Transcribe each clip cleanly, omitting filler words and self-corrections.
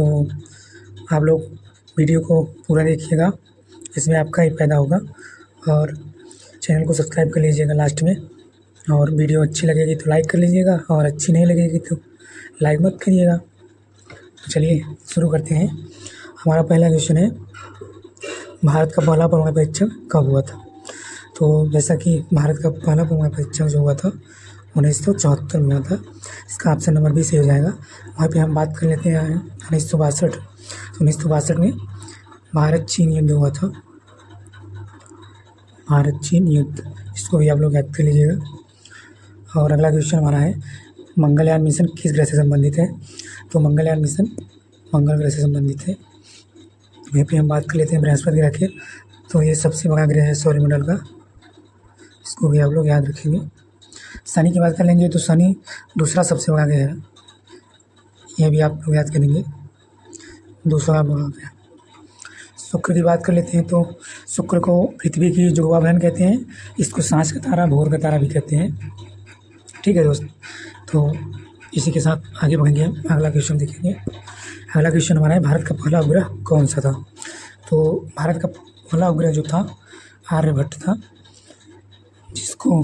तो आप लोग वीडियो को पूरा देखिएगा, इसमें आपका ही फ़ायदा होगा। और चैनल को सब्सक्राइब कर लीजिएगा लास्ट में। और वीडियो अच्छी लगेगी तो लाइक कर लीजिएगा, और अच्छी नहीं लगेगी तो लाइक मत करिएगा। तो चलिए शुरू करते हैं। हमारा पहला क्वेश्चन है, भारत का पहला परमाणु परीक्षण कब हुआ था? तो जैसा कि भारत का पहला परमाणु परीक्षण जो हुआ था 1974 में हुआ था। इसका ऑप्शन नंबर 20 सही हो जाएगा। वहाँ पे हम बात कर लेते हैं 1962। 1962 में भारत चीन युद्ध हुआ था, भारत चीन युद्ध, इसको भी आप लोग याद कर लीजिएगा। और अगला क्वेश्चन हमारा है, मंगलयान मिशन किस ग्रह से संबंधित है? तो मंगलयान मिशन मंगल ग्रह से संबंधित है। वहीं पे हम बात कर लेते हैं बृहस्पति ग्रह के। तो ये सबसे बड़ा ग्रह है सौरमंडल का, इसको भी आप लोग याद रखेंगे। शनि की बात कर लेंगे तो शनि दूसरा सबसे बड़ा ग्रह है, ये भी आप लोग याद करेंगे, दूसरा बड़ा ग्रह। शुक्र की बात कर लेते हैं तो शुक्र को पृथ्वी की जुड़वा बहन कहते हैं, इसको सांझ का तारा, भोर का तारा भी कहते हैं। ठीक है दोस्त, तो इसी के साथ आगे बढ़ेंगे हम। अगला क्वेश्चन देखेंगे। अगला क्वेश्चन हमारा है, भारत का पहला उपग्रह कौन सा था? तो भारत का पहला उपग्रह जो था आर्यभट्ट था, जिसको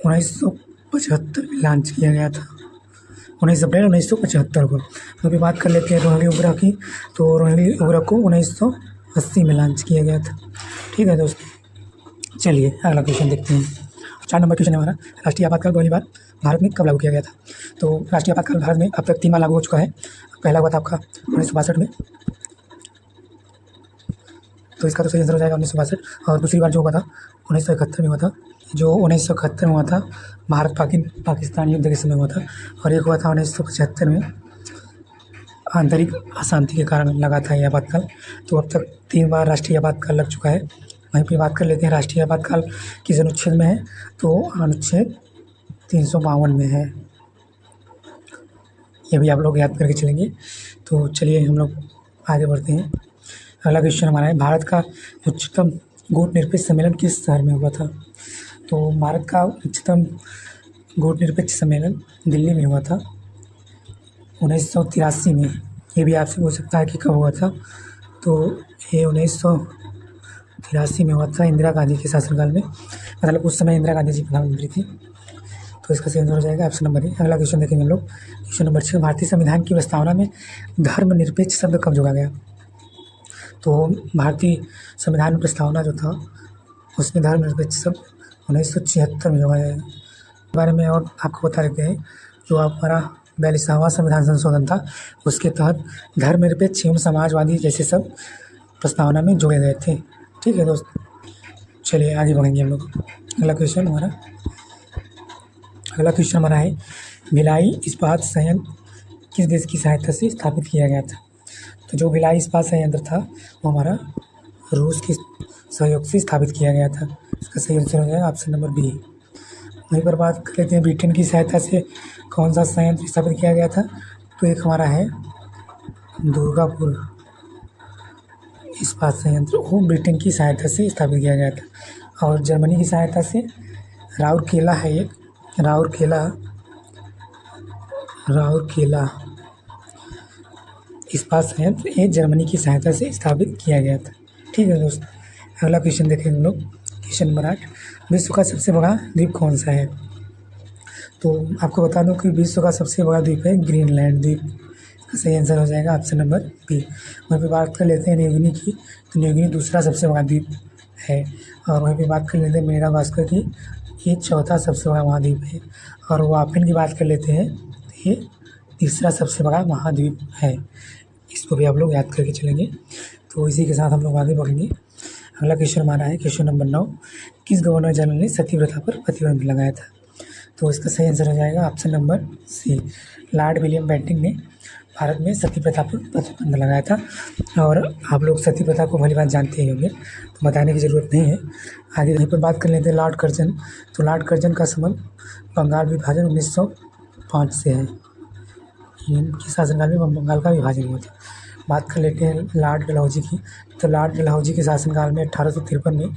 1975 में लॉन्च किया गया था, 19 अप्रैल 1975 को। अभी बात कर लेते हैं रोहिणी उपग्रह की। तो रोहिणी उपग्रह को 1980 में लॉन्च किया गया था। ठीक है दोस्तों, चलिए अगला क्वेश्चन देखते हैं। 4 नंबर क्वेश्चन है हमारा, राष्ट्रीय आपातकाल पहली बार भारत में कब लागू किया गया था? तो राष्ट्रीय आपातकाल भारत में अब तक 3 बार लागू हो चुका है। पहला हुआ था आपका 1962 में, तो इसका तो सही आंसर हो जाएगा 1962। और दूसरी बार जो हुआ था 1971 में हुआ था, जो 1971 में हुआ था भारत पाकिस्तान युद्ध के समय हुआ था। और एक हुआ था 1975 में, आंतरिक अशांति के कारण लगा था यह आपातकाल। तो अब तक 3 बार राष्ट्रीय आपातकाल लग चुका है। वहीं पे बात कर लेते हैं राष्ट्रीय आपातकाल किस अनुच्छेद में है? तो अनुच्छेद 352 में है, ये भी आप लोग याद करके चलेंगे। तो चलिए हम लोग आगे बढ़ते हैं। अगला क्वेश्चन हमारा है, भारत का उच्चतम गुटनिरपेक्ष सम्मेलन किस शहर में हुआ था? तो भारत का उच्चतम गुटनिरपेक्ष सम्मेलन दिल्ली में हुआ था 1983 में। ये भी आपसे पूछ सकता है कि कब हुआ था। तो ये 1983 में हुआ था, इंदिरा गांधी के शासनकाल में, मतलब उस समय इंदिरा गांधी जी प्रधानमंत्री थी। तो इसका सही आंसर हो जाएगा ऑप्शन नंबर ए। अगला क्वेश्चन देखेंगे हम लोग, क्वेश्चन नंबर 6, भारतीय संविधान की प्रस्तावना में धर्मनिरपेक्ष शब्द कब जोड़ा गया? तो भारतीय संविधान में प्रस्तावना जो था उसमें धर्मनिरपेक्ष शब्द 1976 में जोड़ा गया। इस बारे में और आपको बता देते हैं, जो हमारा 42वां संविधान संशोधन था उसके तहत धर्मनिरपेक्ष एवं समाजवादी जैसे शब्द प्रस्तावना में जोड़े गए थे। ठीक है दोस्त, चलिए आगे बढ़ेंगे हम लोग। अगला क्वेश्चन हमारा है, भिलाई इस्पात संयंत्र किस देश की सहायता से स्थापित किया गया था? तो जो भिलाई इस्पात संयंत्र था वो हमारा रूस के सहयोग से स्थापित किया गया था। इसका सही आंसर हो जाएगा ऑप्शन नंबर बी। वहीं पर बात कर लेते हैं, ब्रिटेन की सहायता से कौन सा संयंत्र स्थापित किया गया था? तो एक हमारा है दुर्गापुर इस्पात संयंत्र, वो ब्रिटेन की सहायता से स्थापित किया गया था। और जर्मनी की सहायता से राउरकेला है एक, राउरकेला इस्पात संयंत्र, ये जर्मनी की सहायता से स्थापित किया गया था। ठीक है दोस्त, अगला क्वेश्चन देखेंगे हम लोग। क्वेश्चन नंबर 8, विश्व का सबसे बड़ा द्वीप कौन सा है? तो आपको बता दूं कि विश्व का सबसे बड़ा द्वीप है ग्रीनलैंड द्वीप। इसका सही आंसर हो जाएगा ऑप्शन नंबर बी। वहीं पे बात कर लेते हैं न्यूगिनी की। तो न्यूगिनी दूसरा सबसे बड़ा द्वीप है। और वहीं पे बात कर लेते हैं मेडागास्कर की, ये चौथा सबसे बड़ा महाद्वीप है। और वाफिन की बात कर लेते हैं, ये तीसरा सबसे बड़ा महाद्वीप है। इसको भी आप लोग याद करके चलेंगे। तो इसी के साथ हम लोग आगे बढ़ेंगे। अगला क्वेश्चन हमारा है क्वेश्चन नंबर 9, किस गवर्नर जनरल ने सती प्रथा पर प्रतिबंध लगाया था? तो इसका सही आंसर हो जाएगा option number C, Lord William Bentinck ने भारत में सती प्रथा पर प्रतिबंध लगाया था। और आप लोग सती प्रथा को भली बात जानते ही होंगे, तो बताने की ज़रूरत नहीं है। आगे यहीं पर बात कर लेते हैं लॉर्ड कर्जन। तो लॉर्ड कर्जन का संबंध बंगाल विभाजन 1905 से है, इनके शासनकाल में बंगाल का विभाजन हुआ था। बात कर लेते हैं लॉर्ड डलहौजी की। तो लॉर्ड डलहौजी के शासनकाल में 1853 में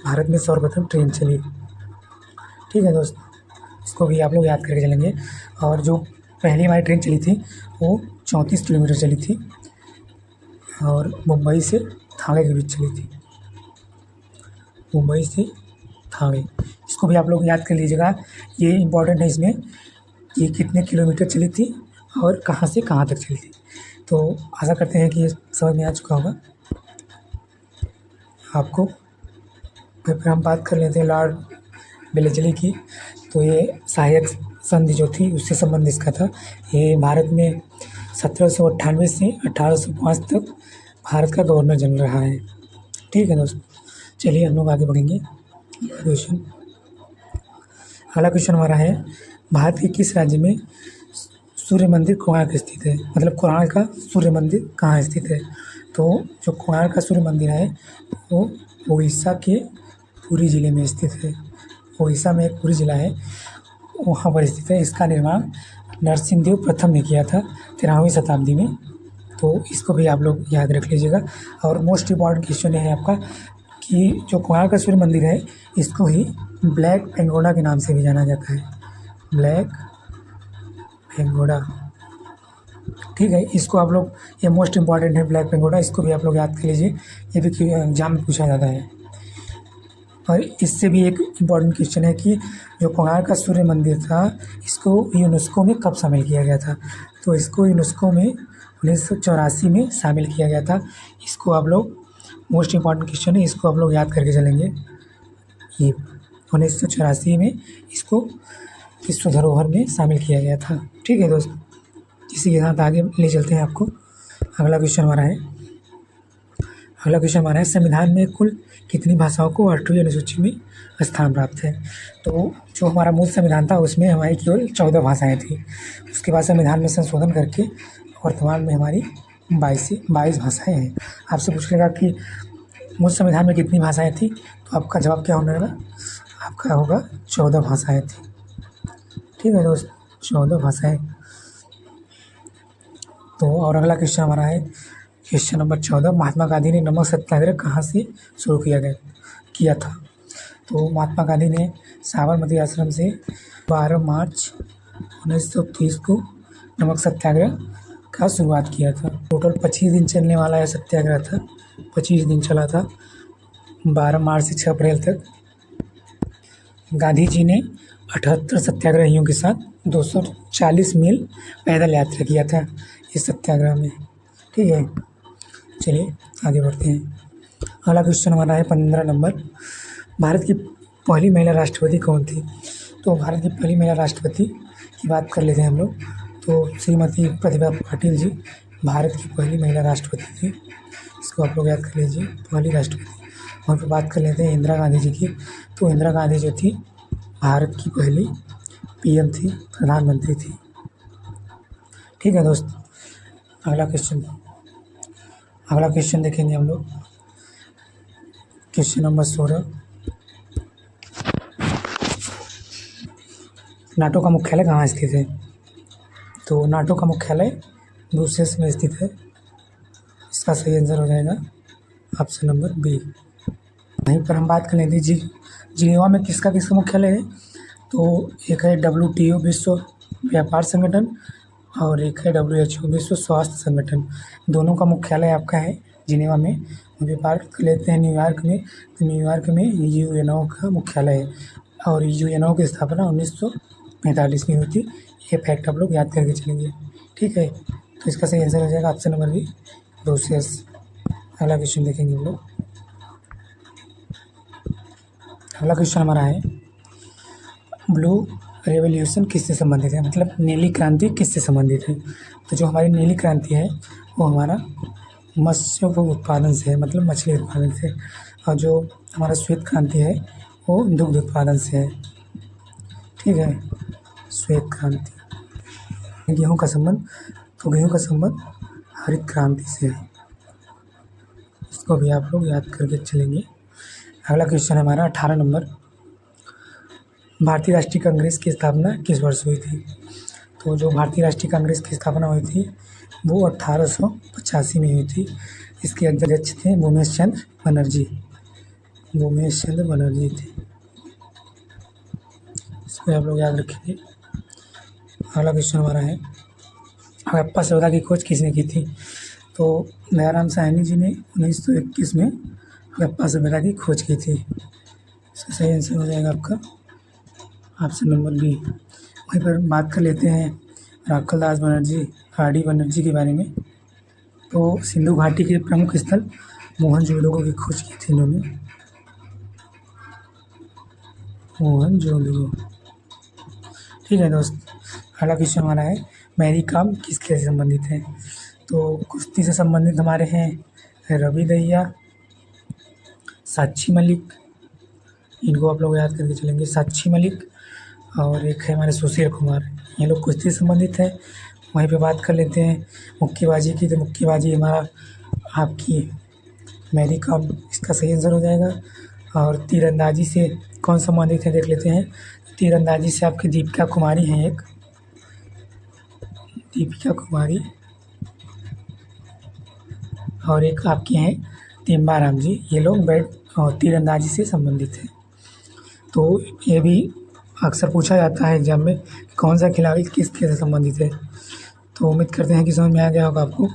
भारत में सर्वप्रथम ट्रेन चली। ठीक है दोस्त, इस इसको भी आप लोग याद करके चलेंगे। और जो पहली हमारी ट्रेन चली थी वो 34 किलोमीटर चली थी और मुंबई से थाने के बीच चली थी, मुंबई से थाने। इसको भी आप लोग याद कर लीजिएगा, ये इम्पोर्टेंट है इसमें, ये कितने किलोमीटर चली थी और कहाँ से कहाँ तक चली थी। तो आशा करते हैं कि ये समझ में आ चुका होगा आपको। फिर हम बात कर लेते हैं लॉर्ड वेलेस्ली की। तो ये सहायक संधि जो थी उससे संबंध इसका था। ये भारत में 1798 से 1805 तक भारत का गवर्नर जनरल रहा है। ठीक है दोस्तों, चलिए हम लोग आगे बढ़ेंगे। क्वेश्चन, अगला क्वेश्चन हमारा है, भारत के किस राज्य में सूर्य मंदिर कोणार्क स्थित है? मतलब कोणार्क का सूर्य मंदिर कहाँ स्थित है? तो जो कोणार्क का सूर्य मंदिर है वो उड़ीसा के पुरी ज़िले में स्थित है। उड़ीसा में एक पुरी ज़िला है, वहाँ पर स्थित है। इसका निर्माण नरसिंहदेव प्रथम ने किया था 13वीं शताब्दी में। तो इसको भी आप लोग याद रख लीजिएगा। और मोस्ट इम्पॉर्टेंट क्वेश्चन है आपका कि जो कोणार्क का सूर्य मंदिर है इसको ही ब्लैक पेगोडा के नाम से भी जाना जाता है, ब्लैक पेगोडा। ठीक है, इसको आप लोग, ये मोस्ट इम्पॉर्टेंट है ब्लैक पेगोडा, इसको भी आप लोग याद कर लीजिए, ये भी एग्जाम में पूछा जाता है। और इससे भी एक इम्पॉर्टेंट क्वेश्चन है कि जो कोणार्क का सूर्य मंदिर था इसको यूनेस्को में कब शामिल किया गया था? तो इसको यूनेस्को में 1984 में शामिल किया गया था। इसको आप लोग, मोस्ट इम्पॉर्टेंट क्वेश्चन है, इसको आप लोग याद करके चलेंगे। ये 1984 में इसको विश्व धरोहर में शामिल किया गया था। ठीक है दोस्तों, इसी के साथ आगे ले चलते हैं आपको। अगला क्वेश्चन हमारा है, संविधान में कुल कितनी भाषाओं को 8वीं अनुसूची में स्थान प्राप्त है? तो जो हमारा मूल संविधान था उसमें हमारी केवल 14 भाषाएं थी। उसके बाद संविधान में संशोधन करके वर्तमान में हमारी 22 भाषाएं हैं। आपसे पूछ लेगा कि मूल संविधान में कितनी भाषाएं थी, तो आपका जवाब क्या होने वाला? आपका होगा 14 भाषाएं थी। ठीक है दोस्त, 14 भाषाएं। तो और अगला क्वेश्चन हमारा है क्वेश्चन नंबर 14, महात्मा गांधी ने नमक सत्याग्रह कहाँ से शुरू किया था? तो महात्मा गांधी ने साबरमती आश्रम से 12 मार्च 1930 को नमक सत्याग्रह का शुरुआत किया था। टोटल 25 दिन चलने वाला यह सत्याग्रह था, 25 दिन चला था, 12 मार्च से 6 अप्रैल तक। गांधी जी ने 78 सत्याग्रहियों के साथ 240 मील पैदल यात्रा किया था इस सत्याग्रह में। ठीक है, चलिए आगे बढ़ते हैं। अगला क्वेश्चन हमारा है 15 नंबर, भारत की पहली महिला राष्ट्रपति कौन थी? तो भारत की पहली महिला राष्ट्रपति की बात कर लेते हैं हम लोग। तो श्रीमती प्रतिभा पाटिल जी भारत की पहली महिला राष्ट्रपति थी, इसको आप लोग याद कर लीजिए, पहली राष्ट्रपति। और फिर बात कर लेते हैं इंदिरा गांधी जी की। तो इंदिरा गांधी जो थी भारत की पहली पीएम थी, प्रधानमंत्री थी। ठीक है दोस्त, अगला क्वेश्चन देखेंगे हम लोग, क्वेश्चन नंबर 16, नाटो का मुख्यालय कहाँ स्थित है? तो नाटो का मुख्यालय ब्रुसेल्स में स्थित है। इसका सही आंसर हो जाएगा ऑप्शन नंबर बी। वहीं पर हम बात कर लेते हैं जिनेवा में किसका मुख्यालय है? तो एक है WTO विश्व व्यापार संगठन और एक है WHO विश्व स्वास्थ्य संगठन। दोनों का मुख्यालय आपका है जिनेवा में। व्यापार कर लेते हैं न्यूयॉर्क में, तो न्यूयॉर्क में UNO का मुख्यालय है और UNO की स्थापना 1945 में हुई थी। ये फैक्ट आप लोग याद करके चलेंगे। ठीक है, तो इसका सही आंसर हो जाएगा ऑप्शन नंबर बी, ब्रुसेल्स। अगला क्वेश्चन देखेंगे हम लोग। अगला क्वेश्चन हमारा है, ब्लू रेवोल्यूशन किससे संबंधित है? मतलब नीली क्रांति किससे संबंधित है? तो जो हमारी नीली क्रांति है वो हमारा मत्स्य उत्पादन से है, मतलब मछली उत्पादन से। और जो हमारा श्वेत क्रांति है वो दुग्ध उत्पादन से है। ठीक है, श्वेत क्रांति। गेहूँ का संबंध, तो गेहूँ का संबंध हरित क्रांति से है। इसको भी आप लोग याद करके चलेंगे। अगला क्वेश्चन हमारा 18 नंबर, भारतीय राष्ट्रीय कांग्रेस की स्थापना किस वर्ष हुई थी? तो जो भारतीय राष्ट्रीय कांग्रेस की स्थापना हुई थी वो 1885 में हुई थी। इसके अध्यक्ष थे भूमेश चंद्र बनर्जी थे। इसको आप लोग याद रखेंगे। अगला क्वेश्चन हमारा है, हड़प्पा सभ्यता की खोज किसने की थी? तो दयाराम साहनी जी ने 1921 में हड़प्पा सभ्यता की खोज की थी। इसका सही आंसर हो जाएगा आपका ऑप्शन नंबर बी। वहीं पर बात कर लेते हैं राखल दास बनर्जी, आर डी बनर्जी के बारे में। तो सिंधु घाटी के प्रमुख स्थल मोहनजोदड़ो की खोज की थी इन्होंने, मोहनजोदड़ो। ठीक है दोस्त, अगला क्वेश्चन हमारा है, मैरी कॉम किस खेल से संबंधित है? तो कुश्ती से संबंधित हमारे हैं रवि दहिया, साक्षी मलिक, इनको आप लोग याद करके चलेंगे, साक्षी मलिक, और एक है हमारे सुशील कुमार, ये लोग कुश्ती से संबंधित है। वहीं पे बात कर लेते हैं मुक्केबाजी की, तो मुक्केबाजी हमारा आपकी मैरी कॉम इसका सही आंसर हो जाएगा। और तीरंदाजी से कौन संबंधित है देख लेते हैं। तीरंदाजी से आपकी दीपिका कुमारी हैं, एक दीपिका कुमारी, और एक आपके हैं तिम्बाराम जी, ये लोग बैट और तीरंदाजी से संबंधित हैं। तो ये भी अक्सर पूछा जाता है एग्जाम में, कौन सा खिलाड़ी किस खेल से संबंधित है। तो उम्मीद करते हैं कि समझ में आ गया होगा आपको।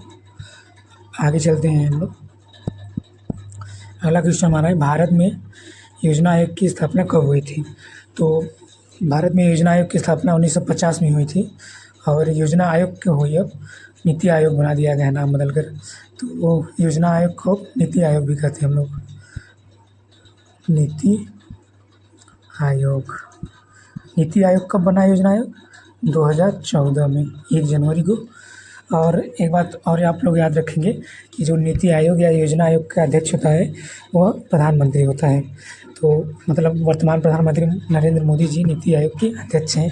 आगे चलते हैं हम लोग। अगला क्वेश्चन हमारा है, भारत में योजना आयोग की स्थापना कब हुई थी? तो भारत में योजना आयोग की स्थापना 1950 में हुई थी, और योजना आयोग क्यों हुई, अब नीति आयोग बना दिया गया है नाम बदलकर। तो वो योजना आयोग को नीति आयोग भी कहते हैं हम लोग, नीति आयोग। नीति आयोग कब बना योजना आयोग? 2014 में 1 जनवरी को। और एक बात और आप लोग याद रखेंगे कि जो नीति आयोग या योजना आयोग का अध्यक्ष होता है वह प्रधानमंत्री होता है। तो मतलब वर्तमान प्रधानमंत्री नरेंद्र मोदी जी नीति आयोग के अध्यक्ष हैं,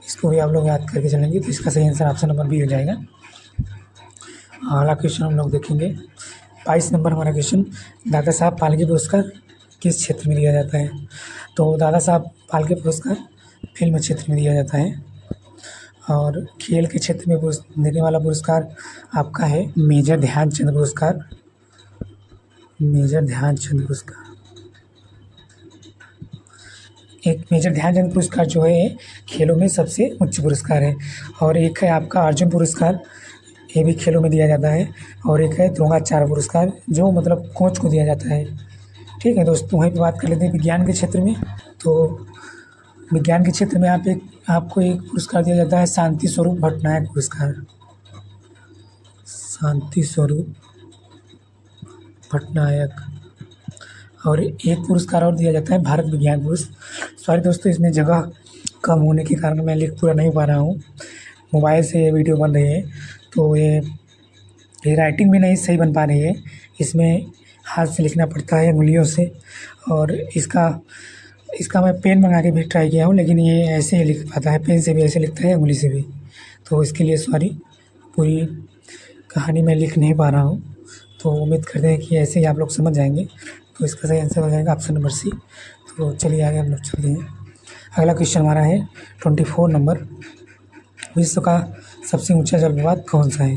इसको भी आप लोग याद करके चलेंगे। तो इसका सही आंसर ऑप्शन नंबर बी हो जाएगा। अगला क्वेश्चन हम लोग देखेंगे 22 नंबर हमारा क्वेश्चन, दादा साहब फाल्के पुरस्कार किस क्षेत्र में दिया जाता है? तो दादा साहब फाल्के पुरस्कार फिल्म क्षेत्र में दिया जाता है, और खेल के क्षेत्र में देने वाला पुरस्कार आपका है मेजर ध्यानचंद पुरस्कार, मेजर ध्यानचंद पुरस्कार। एक मेजर ध्यानचंद पुरस्कार जो है खेलों में सबसे उच्च पुरस्कार है, और एक है आपका अर्जुन पुरस्कार, ये भी खेलों में दिया जाता है, और एक है द्रोणाचार्य पुरस्कार जो मतलब कोच को दिया जाता है। ठीक है दोस्तों, वहीं पे बात कर लेते हैं विज्ञान के क्षेत्र में। तो विज्ञान के क्षेत्र में आपको एक पुरस्कार दिया जाता है शांति स्वरूप भट्टनायक पुरस्कार, शांति स्वरूप भट्टनायक। और एक पुरस्कार और दिया जाता है भारत विज्ञान पुरस्कार। सॉरी दोस्तों, इसमें जगह कम होने के कारण मैं लिख पूरा नहीं पा रहा हूँ, मोबाइल से ये वीडियो बन रही है, तो ये राइटिंग भी नहीं सही बन पा रही है, इसमें हाथ से लिखना पड़ता है उंगलियों से। और इसका मैं पेन मंगा के भी ट्राई किया हूँ, लेकिन ये ऐसे ही लिख पाता है, पेन से भी ऐसे लिखता है, उंगली से भी। तो इसके लिए सॉरी, पूरी कहानी मैं लिख नहीं पा रहा हूँ। तो उम्मीद करते हैं कि ऐसे ही आप लोग समझ जाएंगे। तो इसका सही आंसर हो जाएगा ऑप्शन नंबर सी। तो चलिए आगे हम लोग चलते हैं। अगला क्वेश्चन हमारा है 24 नंबर, विश्व का सबसे ऊंचा जलप्रपात कौन सा है?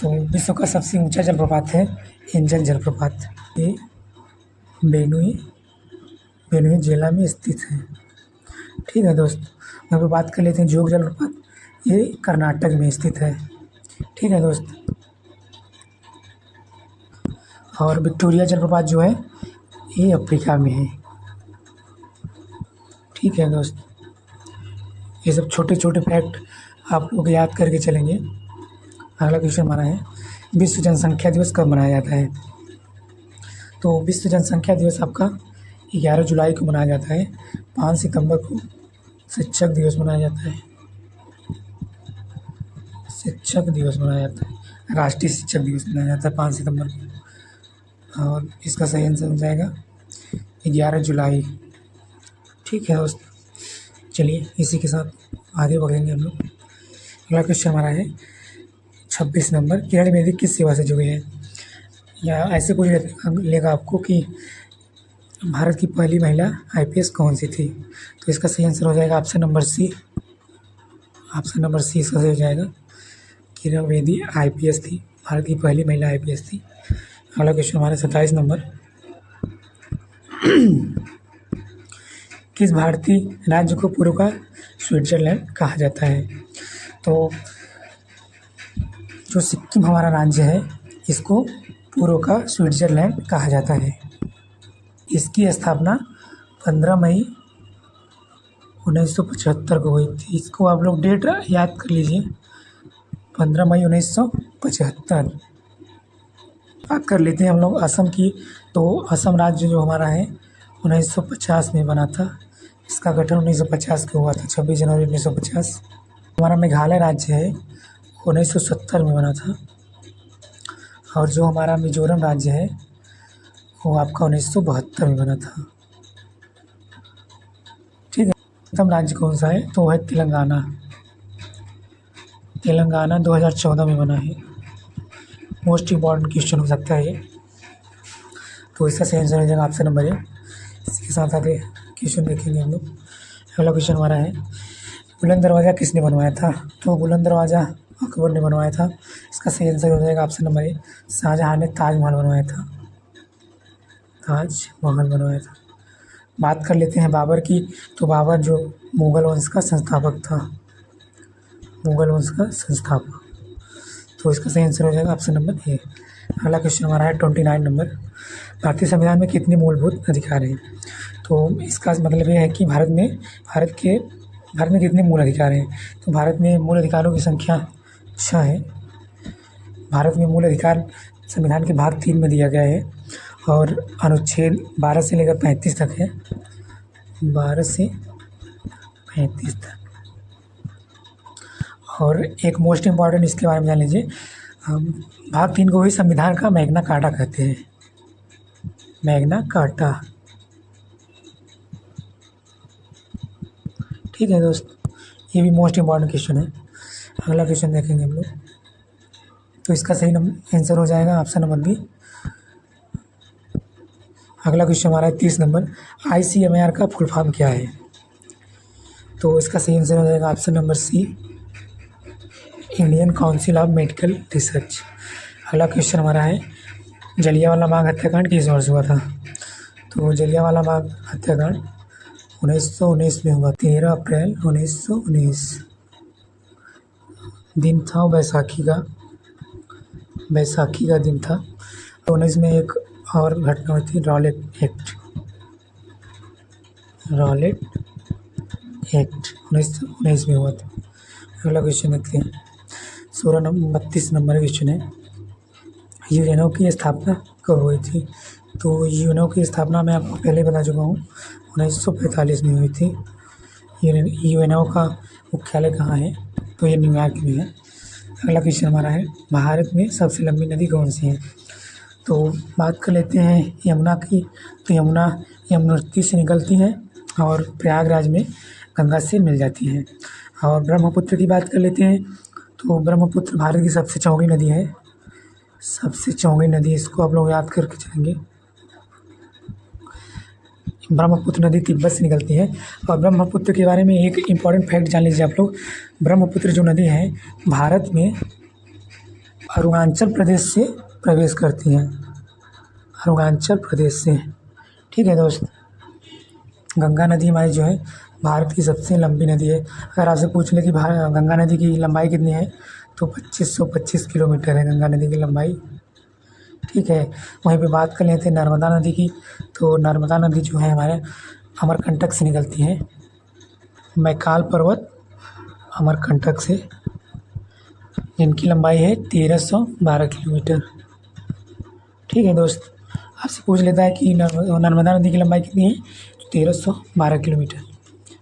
तो विश्व का सबसे ऊंचा जलप्रपात है एंजल जलप्रपात, ये बेनुई जिला में स्थित है। ठीक है दोस्त, यहाँ पे बात कर लेते हैं जोग जलप्रपात, ये कर्नाटक में स्थित है। ठीक है दोस्त, और विक्टोरिया जलप्रपात जो है ये अफ्रीका में है। ठीक है दोस्त, ये सब छोटे छोटे फैक्ट आप लोग याद करके चलेंगे। अगला क्वेश्चन हमारा है, विश्व जनसंख्या दिवस कब मनाया जाता है? तो विश्व जनसंख्या दिवस आपका 11 जुलाई को मनाया जाता है। 5 सितंबर को शिक्षक दिवस मनाया जाता है, शिक्षक दिवस मनाया जाता है, राष्ट्रीय शिक्षक दिवस मनाया जाता है 5 सितंबर को। और इसका सही आंसर हो जाएगा 11 जुलाई। ठीक है दोस्त, चलिए इसी के साथ आगे बढ़ेंगे हम लोग। अगला क्वेश्चन हमारा है 26 नंबर, किरण बेदी किस सेवा से जुड़े हैं? या ऐसे कुछ लेगा आपको कि भारत की पहली महिला आईपीएस कौन सी थी? तो इसका सही आंसर हो जाएगा option number C, option number C इसका सही हो जाएगा। किरण बेदी आईपीएस थी, भारत की पहली महिला आईपीएस थी। अगला क्वेश्चन हमारा 27 नंबर, किस भारतीय राज्य को पूर्व का स्विट्ज़रलैंड कहा जाता है। तो जो सिक्किम हमारा राज्य है, इसको पूर्व का स्विट्ज़रलैंड कहा जाता है। इसकी स्थापना 15 मई 1975 को हुई थी। इसको आप लोग डेट याद कर लीजिए, 15 मई 1975। बात कर लेते हैं हम लोग असम की। तो असम राज्य जो हमारा है 1950 में बना था। इसका गठन 1950 को हुआ था, 26 जनवरी 1950। हमारा मेघालय राज्य है 1970 में बना था। और जो हमारा मिजोरम राज्य है वो आपका 1972 में बना था। ठीक है। प्रथम राज्य कौन सा है? तो वो है तेलंगाना। तेलंगाना 2014 में बना है। मोस्ट इम्पॉर्टेंट क्वेश्चन हो सकता है ये। तो इसका सही आंसर हो जाएगा ऑप्शन नंबर ए। इसके साथ आगे क्वेश्चन देखेंगे हम लोग। अगला क्वेश्चन हमारा है, बुलंद दरवाज़ा किसने बनवाया था? तो बुलंद दरवाज़ा अकबर ने बनवाया था। इसका सही आंसर हो जाएगा ऑप्शन नंबर ए। शाहजहाँ ने ताजमहल बनवाया था। ताजमहल बनवाया था। बात कर लेते हैं बाबर की। तो बाबर जो मुग़ल वंश का संस्थापक था, मुग़ल वंश का संस्थापक। तो इसका सही आंसर हो जाएगा ऑप्शन नंबर ए। अगला क्वेश्चन हमारा है 29 नंबर। भारतीय संविधान में कितने मूलभूत अधिकार हैं? तो इसका मतलब ये है कि भारत में कितने मूल अधिकार हैं? तो भारत में मूल अधिकारों की संख्या 6 है। भारत में मूल अधिकार संविधान के भाग 3 में दिया गया है और अनुच्छेद 12 से लेकर 35 तक है। 12 से 35 तक। और एक मोस्ट इम्पॉर्टेंट इसके बारे में जान लीजिए, भाग 3 को ही संविधान का मैग्ना कार्टा कहते हैं। Magna carta. ठीक है दोस्त, ये भी मोस्ट इम्पॉर्टेंट क्वेश्चन है। अगला क्वेश्चन देखेंगे हम लोग। तो इसका सही आंसर हो जाएगा ऑप्शन नंबर बी। अगला क्वेश्चन हमारा है 30 नंबर। ICMR का फुल फॉर्म क्या है? तो इसका सही आंसर हो जाएगा option number C, Indian Council of Medical Research. अगला क्वेश्चन हमारा है, जलियांवाला बाग हत्याकांड किस वर्ष हुआ था? तो जलियांवाला बाग हत्याकांड 1919 में हुआ। 13 अप्रैल 1919 दिन था बैसाखी का दिन था। 19 में एक और घटना हुई थी, रॉलेट एक्ट 1919 में हुआ था। अगला क्वेश्चन देखते हैं। 32 नंबर क्वेश्चन है, यूएनओ की स्थापना कब हुई थी? तो यूएनओ की स्थापना मैं आपको पहले बता चुका हूँ, 1945 में हुई थी। यूएनओ का मुख्यालय कहाँ है? तो ये न्यूयॉर्क में है। अगला क्वेश्चन हमारा है, भारत में सबसे लंबी नदी कौन सी है? तो बात कर लेते हैं यमुना की। तो यमुना यमुनोत्री से निकलती है और प्रयागराज में गंगा से मिल जाती है। और ब्रह्मपुत्र की बात कर लेते हैं। तो ब्रह्मपुत्र भारत की सबसे चौड़ी नदी है। सबसे चौड़ी नदी, इसको आप लोग याद करके चलेंगे। ब्रह्मपुत्र नदी तिब्बत से निकलती है। और ब्रह्मपुत्र के बारे में एक इम्पॉर्टेंट फैक्ट जान लीजिए आप लोग। ब्रह्मपुत्र जो नदी है भारत में अरुणाचल प्रदेश से प्रवेश करती हैं, अरुणाचल प्रदेश से। ठीक है दोस्त, गंगा नदी हमारी जो है भारत की सबसे लंबी नदी है। अगर आपसे पूछ ले कि गंगा नदी की लंबाई कितनी है, तो 2525 किलोमीटर है गंगा नदी की लंबाई। ठीक है, वहीं पे बात कर लेते हैं नर्मदा नदी की। तो नर्मदा नदी जो है हमारे अमरकंटक से निकलती है, मैकाल पर्वत अमरकंटक से, जिनकी लंबाई है 1312 किलोमीटर। ठीक है दोस्त, आपसे पूछ लेता है कि नर्मदा नदी की लंबाई कितनी है, तो 1312 किलोमीटर।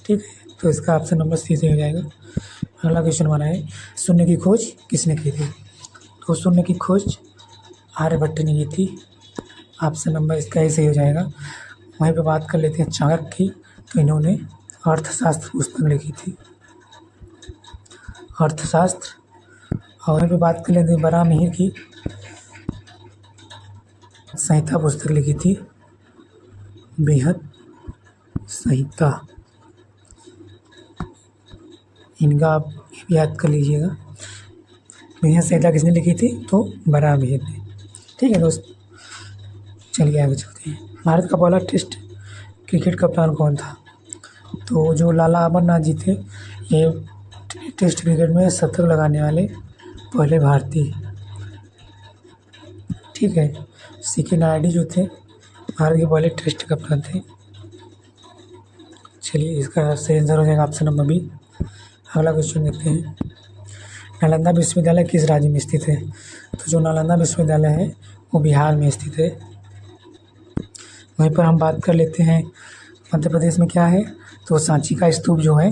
ठीक है, तो इसका ऑप्शन नंबर सी से हो जाएगा। अगला क्वेश्चन हमारा है, शून्य की खोज किसने की थी? तो शून्य की खोज आर्यभट्ट ने की थी। ऑप्शन नंबर इसका ही सही हो जाएगा। वहीं पे बात कर लेते हैं चाणक्य की। तो इन्होंने अर्थशास्त्र पुस्तक लिखी थी, अर्थशास्त्र। और वहीं पे बात कर लेते हैं बराहमिहिर की, संहिता पुस्तक लिखी थी, बृहद संहिता। इनका आप याद कर लीजिएगा। बृहद संहिता किसने लिखी थी? तो बराहमिहिर ने। ठीक है दोस्त, चलिए आगे चलते हैं। भारत का पहला टेस्ट क्रिकेट कप्तान कौन था? तो जो लाला अमरनाथ जी थे, ये टेस्ट क्रिकेट में शतक लगाने वाले पहले भारतीय। ठीक है, सी.के. नायडू जो थे भारत के पहले टेस्ट कप्तान थे। चलिए, इसका सही आंसर हो जाएगा ऑप्शन नंबर बी। अगला क्वेश्चन देखते हैं, नालंदा विश्वविद्यालय किस राज्य में स्थित है? तो जो नालंदा विश्वविद्यालय है वो बिहार में स्थित है। वहीं पर हम बात कर लेते हैं मध्य प्रदेश में क्या है, तो सांची का स्तूप जो है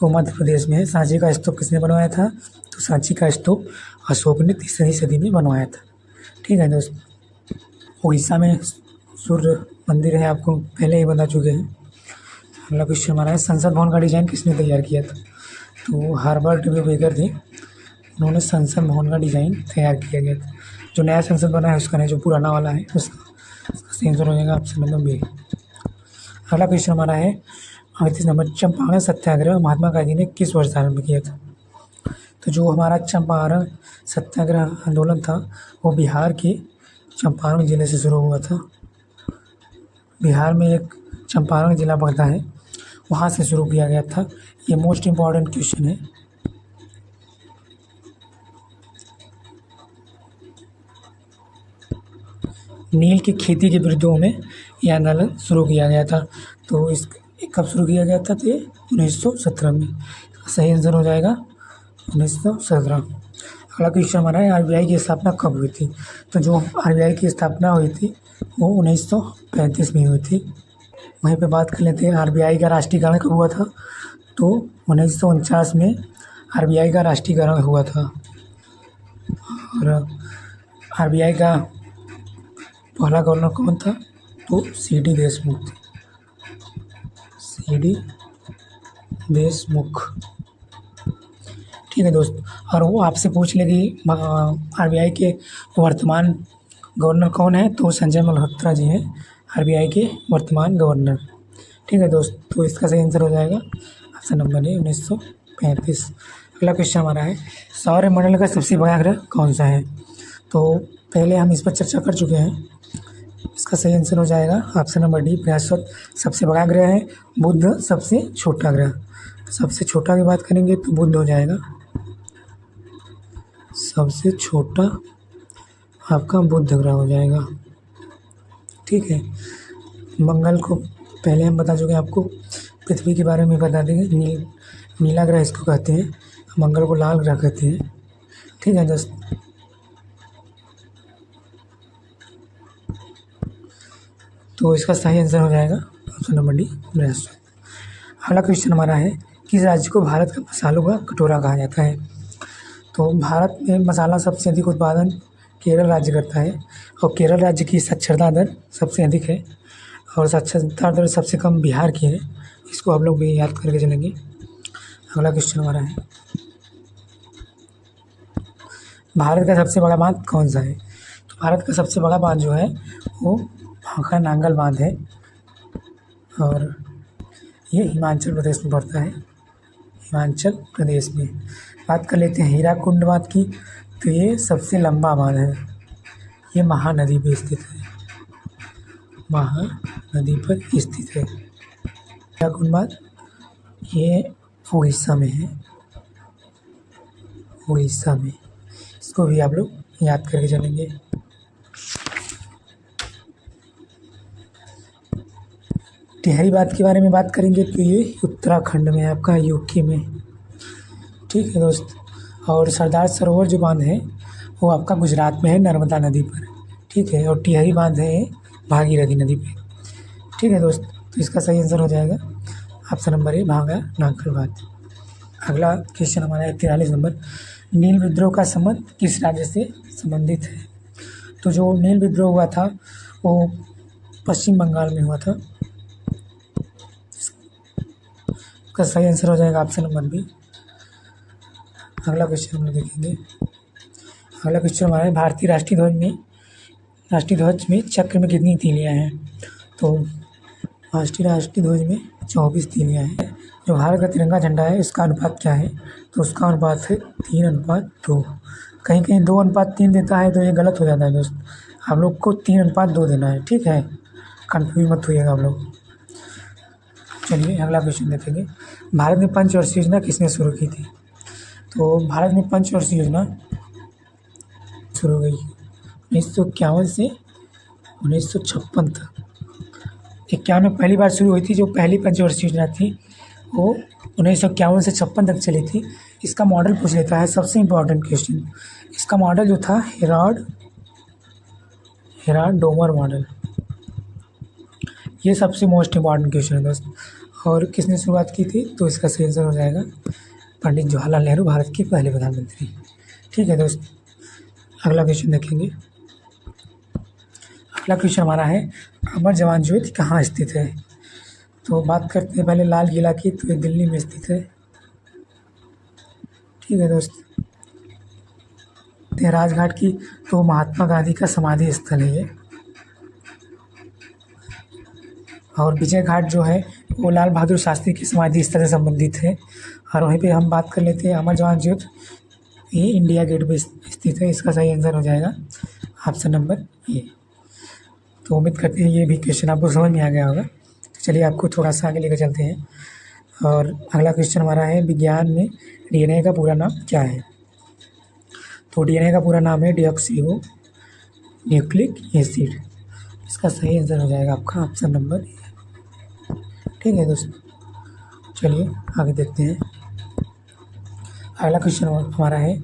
वो मध्य प्रदेश में है। सांची का स्तूप किसने बनवाया था? तो सांची का स्तूप अशोक ने 3री सदी में बनवाया था। ठीक है दोस्त, उड़ीसा में सूर्य मंदिर है, आपको पहले ही बता चुके हैं। अगला क्वेश्चन हमारा है, संसद भवन का डिज़ाइन किसने तैयार किया था? तो हार्वर्ड बेकर थे, उन्होंने संसद भवन का डिज़ाइन तैयार किया गया था। जो नया संसद बना है उसका नहीं, जो पुराना वाला है उसका सही आंसर हो जाएगा ऑप्शन नंबर बी। अगला क्वेश्चन हमारा है 38 नंबर, चंपारण सत्याग्रह महात्मा गांधी ने किस वर्ष आरंभ किया था? तो जो हमारा चंपारण सत्याग्रह आंदोलन था वो बिहार के चंपारण ज़िले से शुरू हुआ था। बिहार में एक चंपारण ज़िला पड़ता है, वहाँ से शुरू किया गया था। ये मोस्ट इम्पॉर्टेंट क्वेश्चन है। नील की खेती के विरुद्ध में ये आंदोलन शुरू किया गया था। तो इस कब शुरू किया गया था? तो ये 1917 में। सही आंसर हो जाएगा 1917। अगला क्वेश्चन हमारा है, आरबीआई की स्थापना कब हुई थी? तो जो आरबीआई की स्थापना हुई थी वो 1935 में हुई थी। वहीं पे बात कर लेते हैं आरबीआई का राष्ट्रीयकरण कब हुआ था? तो 1949 में आरबीआई का राष्ट्रीयकरण हुआ था। और आरबीआई का पहला गवर्नर कौन था? तो सी.डी. देशमुख थे, सी.डी. देशमुख। ठीक है दोस्त, और वो आपसे पूछ लेगी आरबीआई के वर्तमान गवर्नर कौन है? तो संजय मल्होत्रा जी हैं आरबीआई के वर्तमान गवर्नर। ठीक है दोस्त, तो इसका सही आंसर हो जाएगा ऑप्शन नंबर ए 1935। अगला क्वेश्चन हमारा है, सौरमंडल का सबसे बड़ा ग्रह कौन सा है? तो पहले हम इस पर चर्चा कर चुके हैं। इसका सही आंसर हो जाएगा ऑप्शन नंबर डी, बृहस्पति सबसे बड़ा ग्रह है, बुध सबसे छोटा ग्रह। सबसे छोटा की बात करेंगे तो बुध हो जाएगा, सबसे छोटा आपका बुध ग्रह हो जाएगा। ठीक है, मंगल को पहले हम बता चुके हैं आपको, पृथ्वी के बारे में बता देंगे। नीला ग्रह इसको कहते हैं, मंगल को लाल ग्रह कहते हैं। ठीक है दोस्त, तो इसका सही आंसर हो जाएगा ऑप्शन नंबर डी, बृहस्पति। अगला क्वेश्चन हमारा है, किस राज्य को भारत का मसालों का कटोरा कहा जाता है? तो भारत में मसाला सबसे अधिक उत्पादन केरल राज्य करता है, और केरल राज्य की साक्षरता दर सबसे अधिक है, और साक्षरता दर सबसे कम बिहार की है। इसको आप लोग भी याद करके चलेंगे। अगला क्वेश्चन हमारा है, भारत का सबसे बड़ा बांध कौन सा है? तो भारत का सबसे बड़ा बांध जो है वो भाखड़ा नांगल बांध है, और ये हिमाचल प्रदेश में पड़ता है, हिमाचल प्रदेश में। बात कर लेते हैं हीराकुंड बांध की, तो ये सबसे लंबा बांध है, ये महानदी पर स्थित है, महानदी पर स्थित है हीराकुंड बांध। ये उड़ीसा में है, उड़ीसा में। इसको भी आप लोग याद करके चलेंगे। टिहरी बांध के बारे में बात करेंगे तो ये उत्तराखंड में है, आपका यूके में। ठीक है दोस्त, और सरदार सरोवर जो बांध है वो आपका गुजरात में है, नर्मदा नदी पर। ठीक है, और टिहरी बांध है भागीरथी नदी पे। ठीक है दोस्त, तो इसका सही आंसर हो जाएगा option number A, Bhakra Nangal बांध। अगला क्वेश्चन हमारा है 43 नंबर, नील विद्रोह का संबंध किस राज्य से संबंधित है? तो जो नील विद्रोह हुआ था वो पश्चिम बंगाल में हुआ था। इसका सही आंसर हो जाएगा ऑप्शन नंबर बी। अगला क्वेश्चन हम लोग देखेंगे। अगला क्वेश्चन हमारा है, भारतीय राष्ट्रीय ध्वज में चक्र में कितनी तीलियाँ हैं? तो राष्ट्रीय ध्वज में 24 तीलियाँ हैं। जो भारत का तिरंगा झंडा है इसका अनुपात क्या है? तो उसका अनुपात है 3:2। कहीं कहीं 2:3 देता है तो ये गलत हो जाता है दोस्त, आप लोग को 3:2 देना है। ठीक है, कन्फ्यूज मत होइएगा आप लोग। चलिए अगला क्वेश्चन देखेंगे। भारत में पंचवर्षीय योजना किसने शुरू की थी? तो भारत में पंचवर्षीय योजना शुरू हुई 1951 से 1956 तक। 51 में पहली बार शुरू हुई थी। जो पहली पंचवर्षीय योजना थी वो 1951 से 56 तक चली थी। इसका मॉडल पूछ लेता है, सबसे इम्पोर्टेंट क्वेश्चन। इसका मॉडल जो था हेराल्ड डोमर मॉडल, ये सबसे मोस्ट इम्पॉर्टेंट क्वेश्चन है दोस्त। और किसने शुरुआत की थी? तो इसका सही आंसर हो जाएगा पंडित जवाहरलाल नेहरू, भारत के पहले प्रधानमंत्री। ठीक है दोस्त, अगला क्वेश्चन देखेंगे। अगला क्वेश्चन हमारा है, अमर जवान ज्योति कहाँ स्थित है? तो बात करते हैं पहले लाल किला की। तो ये दिल्ली में स्थित है। ठीक है दोस्त, राजघाट की तो महात्मा गांधी का समाधि स्थल है ये। और विजय घाट जो है वो लाल बहादुर शास्त्री की समाधि स्थल से संबंधित है। और वहीं पे हम बात कर लेते हैं अमर जवान ज्योति, ये इंडिया गेट पे स्थित है। इसका सही आंसर हो जाएगा ऑप्शन नंबर ए। तो उम्मीद करते हैं ये भी क्वेश्चन आपको समझ में आ गया होगा। तो चलिए आपको थोड़ा सा आगे लेकर चलते हैं। और अगला क्वेश्चन हमारा है, विज्ञान में डीएनए का पूरा नाम क्या है? तो डीएनए का पूरा नाम है डीऑक्सी न्यूक्लिक एसिड। इसका सही आंसर हो जाएगा आपका ऑप्शन नंबर ए। ठीक है दोस्तों, चलिए आगे देखते हैं। अगला क्वेश्चन हमारा है,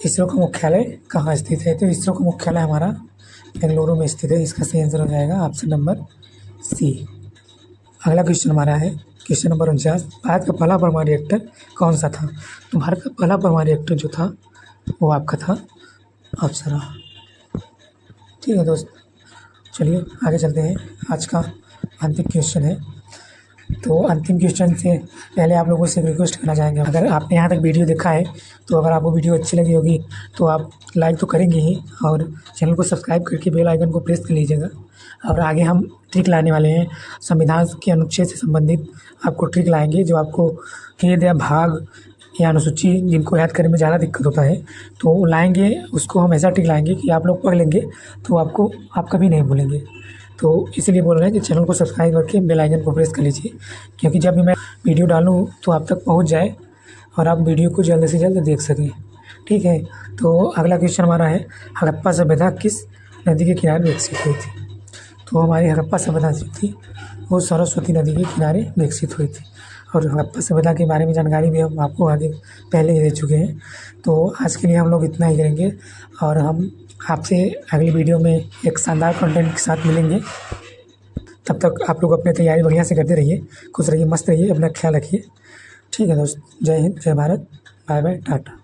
इसरो का मुख्यालय कहाँ स्थित है? तो इसरो का मुख्यालय हमारा बेंगलुरु में स्थित है। इसका सही आंसर हो जाएगा ऑप्शन नंबर सी। अगला क्वेश्चन हमारा है क्वेश्चन नंबर 49, भारत का पहला परमाणु रिएक्टर कौन सा था? तो भारत का पहला परमाणु रिएक्टर जो था वो आपका था अप्सरा। ठीक है दोस्त, चलिए आगे चलते हैं। आज का अंतिम क्वेश्चन है। तो अंतिम क्वेश्चन से पहले आप लोगों से रिक्वेस्ट करना चाहेंगे, अगर आपने यहाँ तक वीडियो देखा है तो अगर आपको वीडियो अच्छी लगी होगी तो आप लाइक तो करेंगे ही, और चैनल को सब्सक्राइब करके बेल आइकन को प्रेस कर लीजिएगा। और आगे हम ट्रिक लाने वाले हैं, संविधान के अनुच्छेद से संबंधित आपको ट्रिक लाएंगे, जो आपको भेद या भाग या अनुसूची जिनको याद करने में ज़्यादा दिक्कत होता है तो लाएंगे। उसको हम ऐसा ट्रिक लाएंगे कि आप लोग पढ़ लेंगे तो आप कभी नहीं भूलेंगे। तो इसलिए बोल रहे हैं कि चैनल को सब्सक्राइब करके बेल आइकन को प्रेस कर लीजिए, क्योंकि जब भी मैं वीडियो डालूँ तो आप तक पहुंच जाए और आप वीडियो को जल्द से जल्द देख सकें। ठीक है, तो अगला क्वेश्चन हमारा है, हड़प्पा सभ्यता किस नदी के किनारे विकसित हुई थी? तो हमारी हड़प्पा सभ्यता जो थी वो सरस्वती नदी के किनारे विकसित हुई थी। और हड़प्पा सभ्यता के बारे में जानकारी भी हम आपको आगे पहले ही दे चुके हैं। तो आज के लिए हम लोग इतना ही करेंगे और हम आपसे अगली वीडियो में एक शानदार कंटेंट के साथ मिलेंगे। तब तक आप लोग अपनी तैयारी बढ़िया से करते रहिए, खुश रहिए, मस्त रहिए, अपना ख्याल रखिए। ठीक है दोस्त, जय हिंद, जय भारत, बाय बाय, टाटा।